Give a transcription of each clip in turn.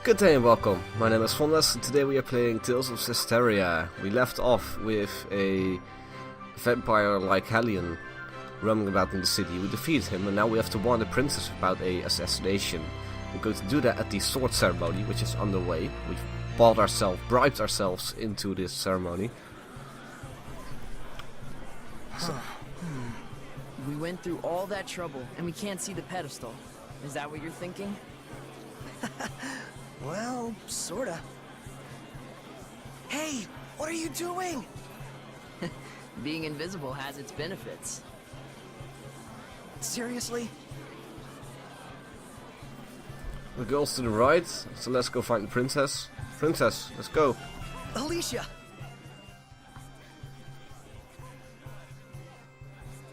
Good day and welcome. My name is Fondas and today we are playing Tales of Zestiria. We left off with a vampire-like Hellion roaming about in the city. We defeated him and now we have to warn the princess about a assassination. We're going to do that at the sword ceremony, which is underway. We've bribed ourselves into this ceremony. We went through all that trouble and we can't see the pedestal. Is that what you're thinking? Well, sorta. Hey, what are you doing? Being invisible has its benefits. Seriously? The girl's to the right, so let's go find the princess. Princess, let's go. Alicia!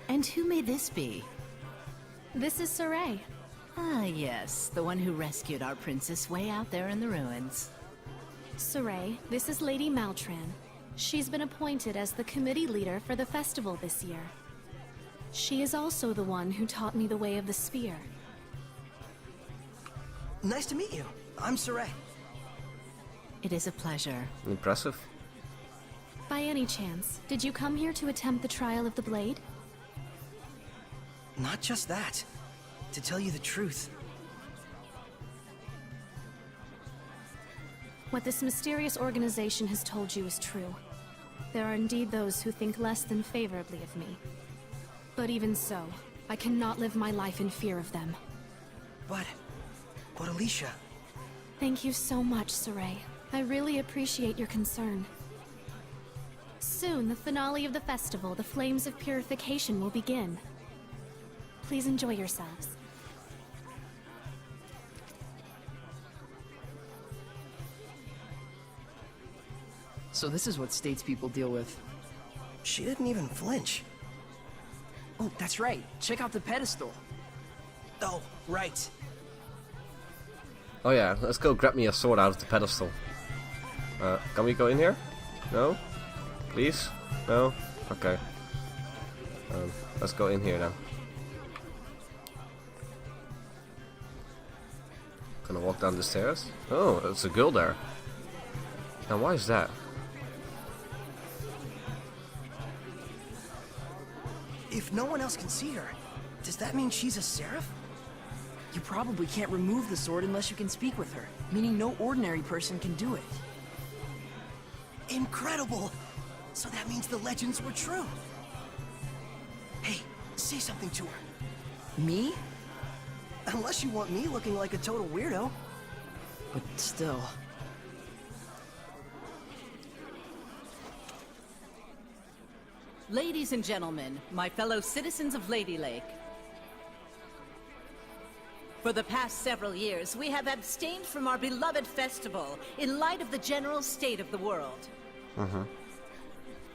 And who may this be? This is Saray. Ah, yes, the one who rescued our princess way out there in the ruins. Saray, this is Lady Maltran. She's been appointed as the committee leader for the festival this year. She is also the one who taught me the way of the spear. Nice to meet you. I'm Saray. It is a pleasure. Impressive. By any chance, did you come here to attempt the trial of the blade? Not just that. To tell you the truth. What this mysterious organization has told you is true. There are indeed those who think less than favorably of me. But even so, I cannot live my life in fear of them. But Alicia... Thank you so much, Saray. I really appreciate your concern. Soon, the finale of the festival, the Flames of Purification, will begin. Please enjoy yourselves. So this is what statespeople deal with. She didn't even flinch. Oh, that's right. Check out the pedestal. Oh, right. Oh yeah, let's go grab me a sword out of the pedestal. Can we go in here? No? Please? No? Okay. Let's go in here then. Gonna walk down the stairs? Oh, there's a girl there. Now why is that? If no one else can see her, does that mean she's a seraph? You probably can't remove the sword unless you can speak with her, meaning no ordinary person can do it. Incredible! So that means the legends were true. Hey, say something to her. Me? Unless you want me looking like a total weirdo. But still... Ladies and gentlemen, my fellow citizens of Lady Lake. For the past several years, we have abstained from our beloved festival in light of the general state of the world.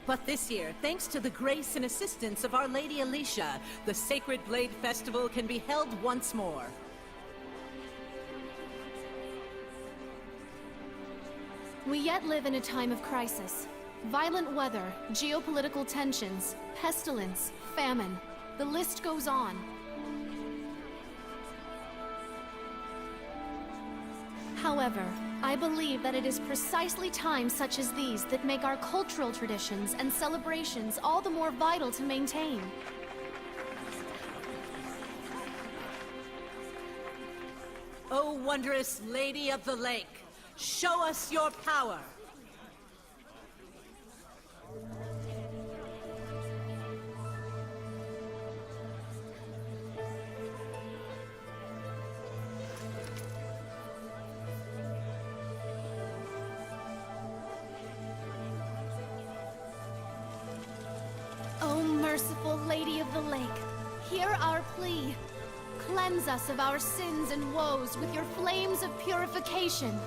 But this year, thanks to the grace and assistance of Our Lady Alicia, the Sacred Blade Festival can be held once more. We yet live in a time of crisis. Violent weather, geopolitical tensions, pestilence, famine. The list goes on. However, I believe that it is precisely times such as these that make our cultural traditions and celebrations all the more vital to maintain. O wondrous Lady of the Lake, show us your power! O merciful Lady of the Lake, hear our plea. Cleanse us of our sins and woes with your flames of purification.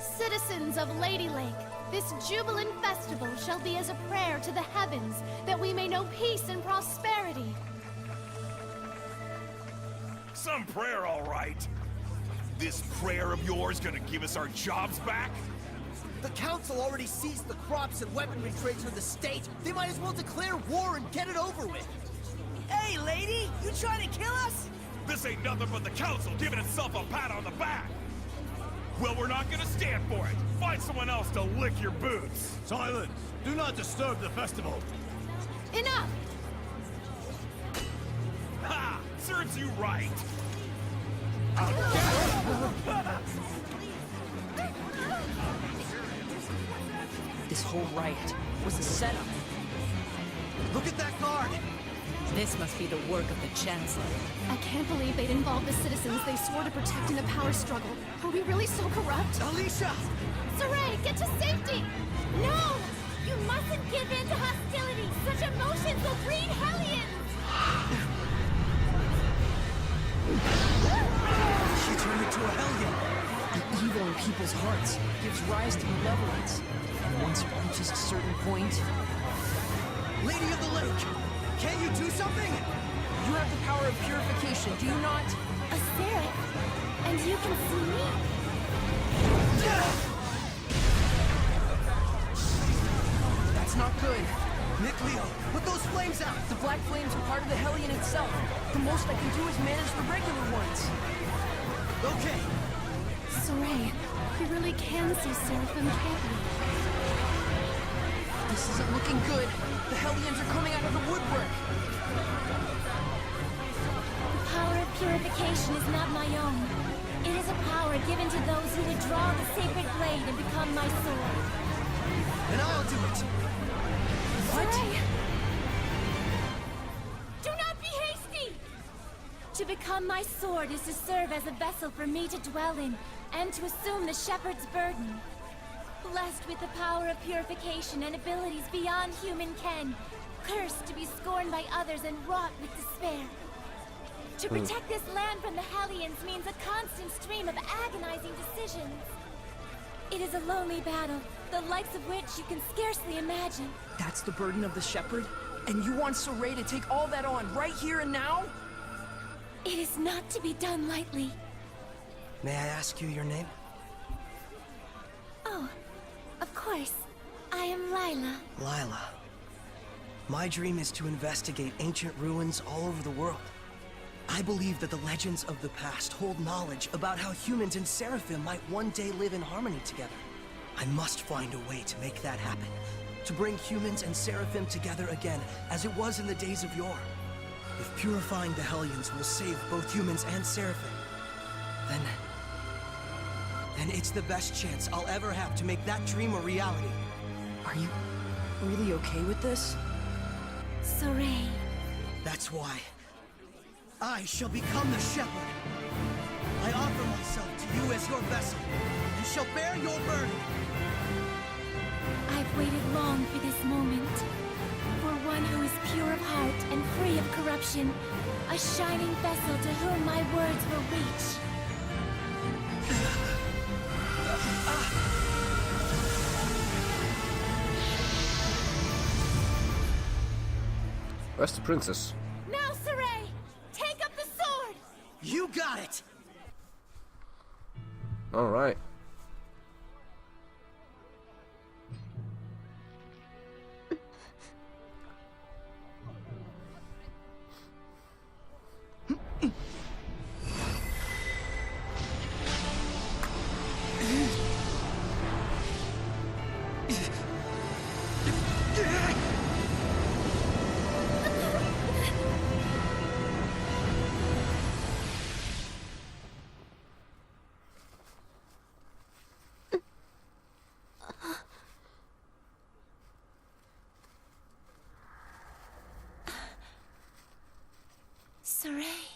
Citizens of Lady Lake, this jubilant festival shall be as a prayer to the heavens that we may know peace and prosperity. Some prayer, all right. This prayer of yours gonna give us our jobs back? The council already seized the crops and weaponry trades for the state. They might as well declare war and get it over with. Hey, lady! You trying to kill us? This ain't nothing but the council giving itself a pat on the back. Well, we're not gonna stand for it. Find someone else to lick your boots. Silence! Do not disturb the festival. Enough! Ha! Serves you right. This whole riot was a setup. Look at that guard! This must be the work of the Chancellor. I can't believe they'd involve the citizens they swore to protect in a power struggle. Are we really so corrupt? Alicia! Saray, get to safety! No! You mustn't give in to hostility! Such emotions will breed hellions! She turned into a hellion! The evil in people's hearts gives rise to malevolence. And once it reaches a certain point, Lady of the Lake! Can't you do something? you have the power of purification, do you not? A seraph! And you can see me? That's not good. Nick Leo, put those flames out! The black flames are part of the Hellion itself. The most I can do is manage the regular ones. Okay, Saray, we really can see Seraphim, can't we? This isn't looking good. The Hellions are coming out of the woodwork. The power of purification is not my own. It is a power given to those who would draw the sacred blade and become my sword. and I'll do it! Saray! Do not be hasty! To become my sword is to serve as a vessel for me to dwell in, and to assume the shepherd's burden. Blessed with the power of purification and abilities beyond human ken, cursed to be scorned by others and wrought with despair. To protect this land from the Hellions means a constant stream of agonizing decisions. It is a lonely battle, the likes of which you can scarcely imagine. That's the burden of the shepherd? And you want Saray to take all that on right here and now? It is not to be done lightly. May I ask you your name? Oh, of course. I am Lila. Lila. My dream is to investigate ancient ruins all over the world. I believe that the legends of the past hold knowledge about how humans and Seraphim might one day live in harmony together. I must find a way to make that happen. To bring humans and Seraphim together again, as it was in the days of yore. If purifying the Hellions will save both humans and Seraphim, then it's the best chance I'll ever have to make that dream a reality. Are you really okay with this? Saray. That's why I shall become the shepherd. I offer myself to you as your vessel, and shall bear your burden. I've waited long for this moment. For one who is pure of heart and free of corruption. A shining vessel to whom my words will reach. Where's the princess? Now, Saray! Take up the sword! You got it! Alright. Saray.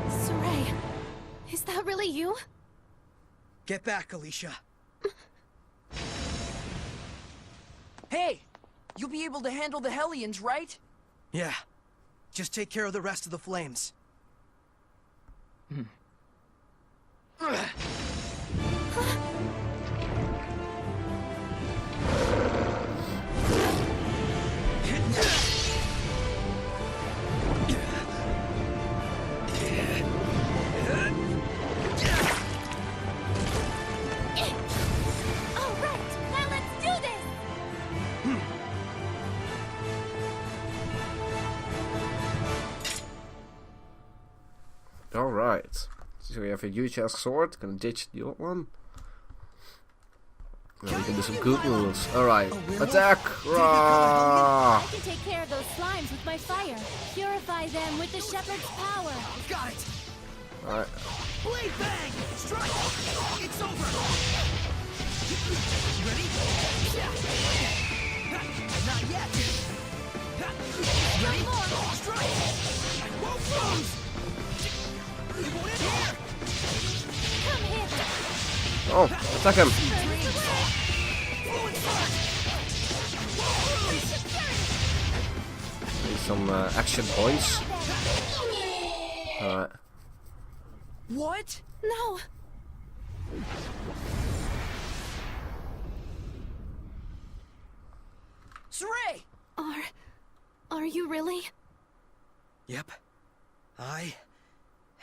Saray, is that really you? Get back, Alicia. Hey! You'll be able to handle the Hellions, right? Yeah. Just take care of the rest of the flames. All right, now let's do this! Alright. So we have a huge ass sword, gonna ditch the old one. Now we can do some good moves. Alright, attack! Rah! I can take care of those slimes with my fire. Purify them with the shepherd's power. Got it! Alright. Blade bang! Strike! It's over! You ready? Not yet! Ready? Strike! I won't lose! It won't end here! Come here. Oh, attack him! Need some action points. Alright. What? No! Saray! Are you really? Yep. I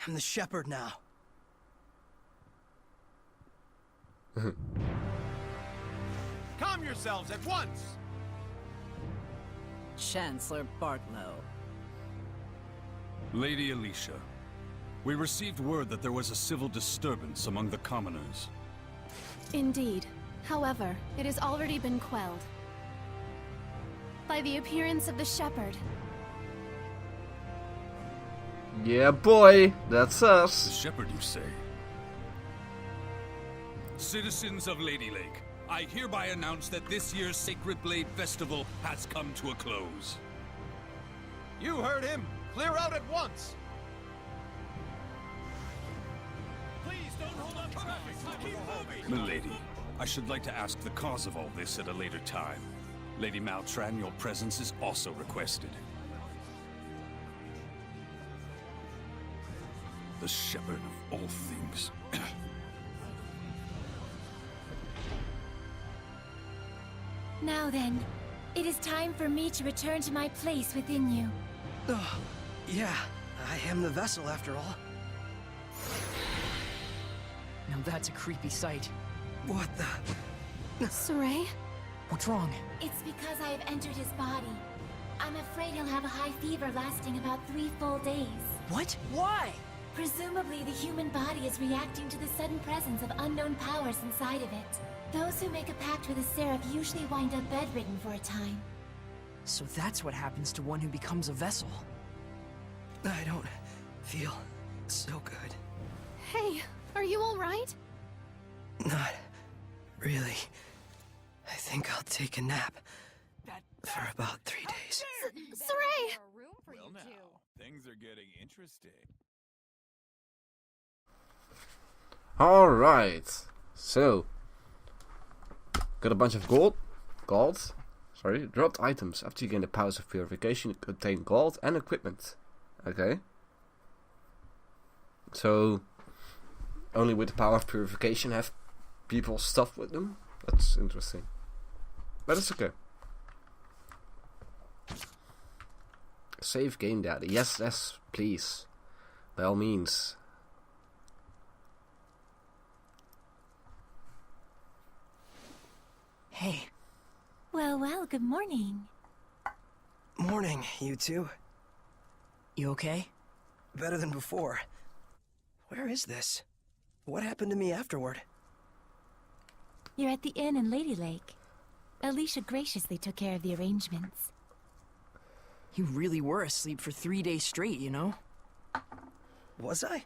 am the shepherd now. Calm yourselves at once! Chancellor Bartlow. Lady Alicia, we received word that there was a civil disturbance among the commoners. Indeed. However, it has already been quelled by the appearance of the shepherd. Yeah, boy, that's The us. shepherd, you say? Citizens of Lady Lake, I hereby announce that this year's Sacred Blade Festival has come to a close. You heard him! Clear out at once! Please don't hold up traffic! Keep moving! Milady, I should like to ask the cause of all this at a later time. Lady Maltran, your presence is also requested. The shepherd of all things. Now then, it is time for me to return to my place within you. Oh, yeah. I am the vessel after all. Now that's a creepy sight. What the? Saray? What's wrong? It's because I have entered his body. I'm afraid he'll have a high fever lasting about 3 full days. What? Why? Presumably, the human body is reacting to the sudden presence of unknown powers inside of it. Those who make a pact with a seraph usually wind up bedridden for a time. So that's what happens to one who becomes a vessel. I don't feel so good. Hey, are you alright? Not really. I think I'll take a nap for about 3 days. Saray! Well now, things are getting interesting. Alright. So. Got a bunch of gold. Dropped items. After you gain the powers of purification, you contain gold and equipment. Okay. So. Only with the power of purification have people stuff with them? That's interesting. But it's okay. Save game data. Yes, please. By all means. Hey. Well, good morning. Morning, you two. You okay? Better than before. Where is this? What happened to me afterward? You're at the inn in Lady Lake. Alicia graciously took care of the arrangements. You really were asleep for 3 days straight, you know? Was I?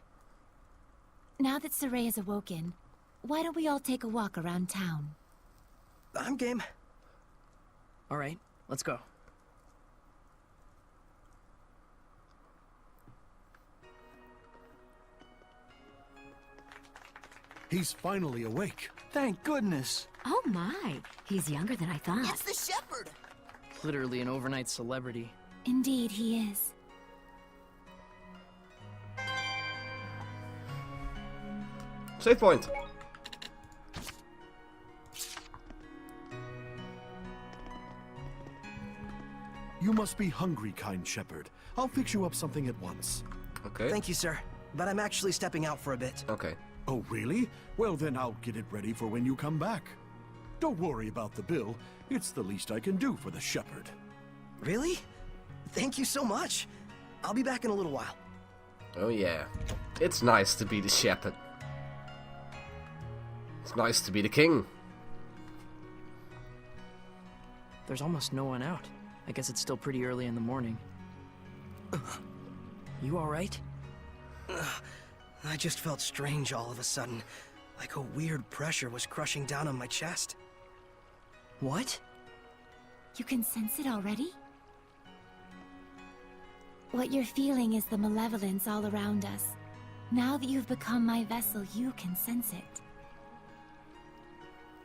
Now that Saray is awoken, why don't we all take a walk around town? I'm game. Alright, let's go. He's finally awake. Thank goodness. Oh my, he's younger than I thought. the shepherd! literally an overnight celebrity. Indeed, he is. Save point. You must be hungry, kind shepherd. I'll fix you up something at once. Okay. Thank you, sir. But I'm actually stepping out for a bit. Okay. Oh, really? Well, then I'll get it ready for when you come back. Don't worry about the bill. It's the least I can do for the shepherd. Really? Thank you so much. I'll be back in a little while. Oh yeah. It's nice to be the shepherd. It's nice to be the king. There's almost no one out. I guess it's still pretty early in the morning. You alright? I just felt strange all of a sudden. Like a weird pressure was crushing down on my chest. What? You can sense it already? What you're feeling is the malevolence all around us. Now that you've become my vessel, you can sense it.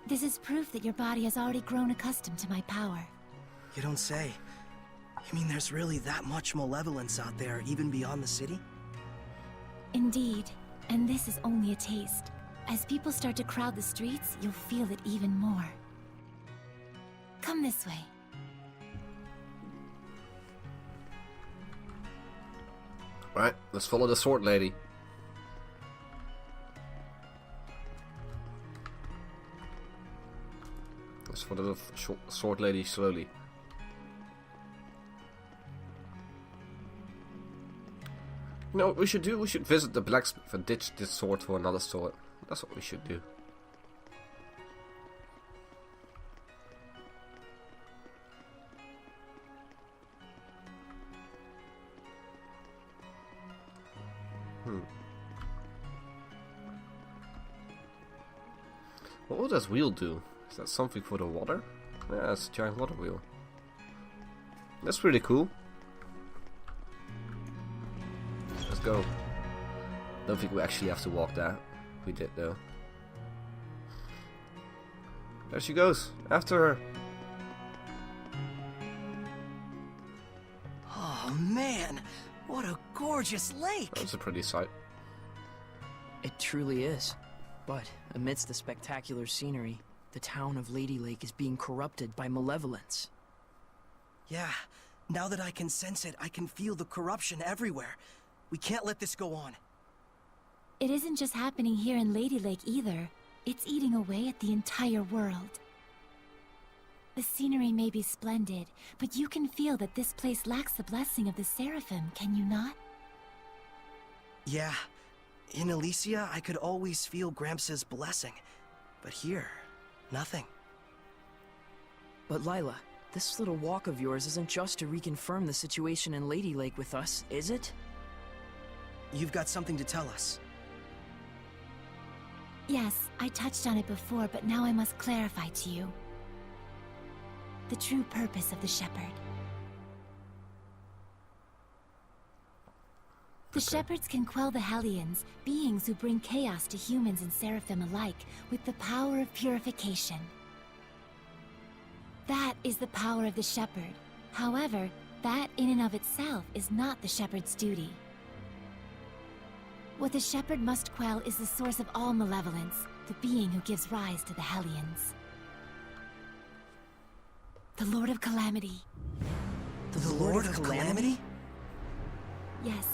This is proof that your body has already grown accustomed to my power. You don't say. You mean there's really that much malevolence out there, even beyond the city? Indeed, and this is only a taste. As people start to crowd the streets, you'll feel it even more. Come this way. Right, let's follow the sword lady. Let's follow the sword lady slowly. You know what we should do? We should visit the blacksmith and ditch this sword for another sword. That's what we should do. What will this wheel do? Is that something for the water? Yeah, it's a giant water wheel. That's pretty cool. Let's go. Don't think we actually have to walk that. We did though. There she goes. After her. Oh man, what a gorgeous lake! That's a pretty sight. It truly is. But amidst the spectacular scenery, the town of Lady Lake is being corrupted by malevolence. Yeah, now that I can sense it, I can feel the corruption everywhere. We can't let this go on. It isn't just happening here in Lady Lake either. It's eating away at the entire world. The scenery may be splendid, but you can feel that this place lacks the blessing of the Seraphim, can you not? Yeah. In Elysia, I could always feel Gramps' blessing. But here, nothing. But Lila, this little walk of yours isn't just to reconfirm the situation in Lady Lake with us, is it? You've got something to tell us. Yes, I touched on it before, but now I must clarify to you. The true purpose of the Shepherd. The Shepherds can quell the Hellions, beings who bring chaos to humans and Seraphim alike, with the power of purification. That is the power of the Shepherd. However, that in and of itself is not the Shepherd's duty. What the Shepherd must quell is the source of all malevolence, the being who gives rise to the Hellions. The Lord of Calamity. The Lord of Calamity? Yes,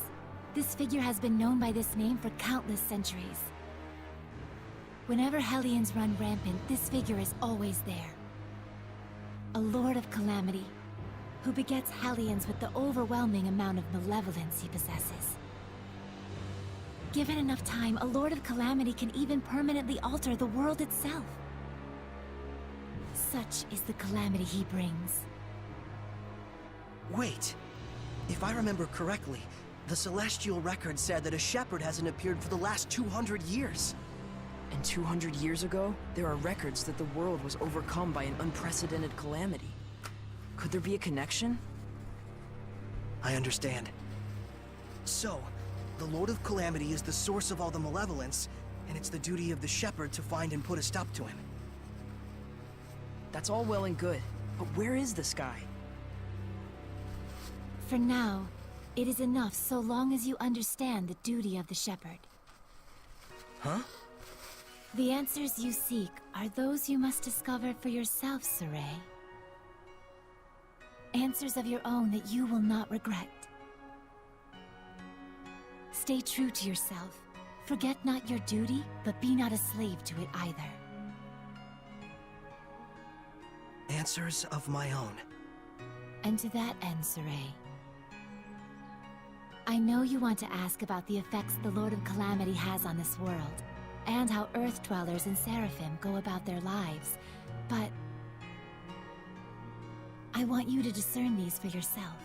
this figure has been known by this name for countless centuries. Whenever Hellions run rampant, this figure is always there. A Lord of Calamity, who begets Hellions with the overwhelming amount of malevolence he possesses. Given enough time, a Lord of Calamity can even permanently alter the world itself. Such is the calamity he brings. Wait. If I remember correctly, the Celestial Record said that a shepherd hasn't appeared for the last 200 years. And 200 years ago, there are records that the world was overcome by an unprecedented calamity. Could there be a connection? I understand. So, the Lord of Calamity is the source of all the malevolence, and it's the duty of the shepherd to find and put a stop to him. That's all well and good, but where is this guy? For now, it is enough so long as you understand the duty of the shepherd. Huh? The answers you seek are those you must discover for yourself, Saray. Answers of your own that you will not regret. Stay true to yourself. Forget not your duty, but be not a slave to it either. Answers of my own. And to that end, Saray, I know you want to ask about the effects the Lord of Calamity has on this world, and how Earth Dwellers and Seraphim go about their lives, but I want you to discern these for yourself.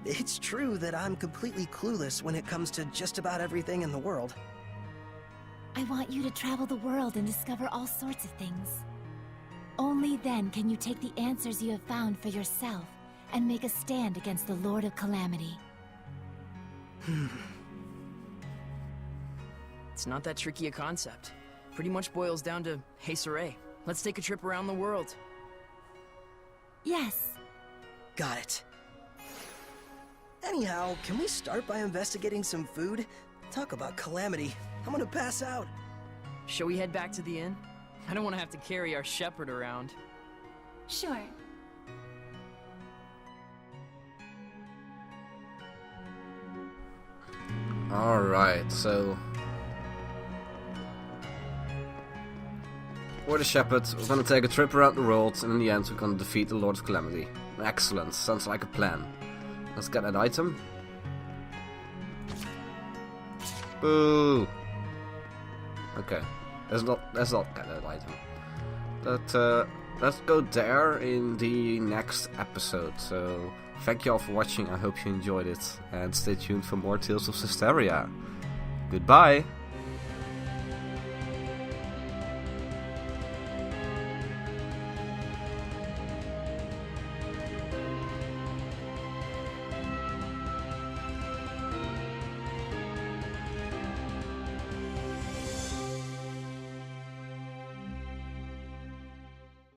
It's true that I'm completely clueless when it comes to just about everything in the world. I want you to travel the world and discover all sorts of things. Only then can you take the answers you have found for yourself and make a stand against the Lord of Calamity. It's not that tricky a concept. Pretty much boils down to, hey Saray, let's take a trip around the world. Yes. Got it. Anyhow, can we start by investigating some food? Talk about calamity. I'm gonna pass out. Shall we head back to the inn? I don't want to have to carry our shepherd around. Sure. Alright, so we're the shepherd, we're gonna take a trip around the world, and in the end we're gonna defeat the Lord of Calamity. Excellent, sounds like a plan. Let's get that item. Boo! Okay, let's not get that item. But let's go there in the next episode. So thank you all for watching, I hope you enjoyed it, and stay tuned for more Tales of Zestiria. Goodbye!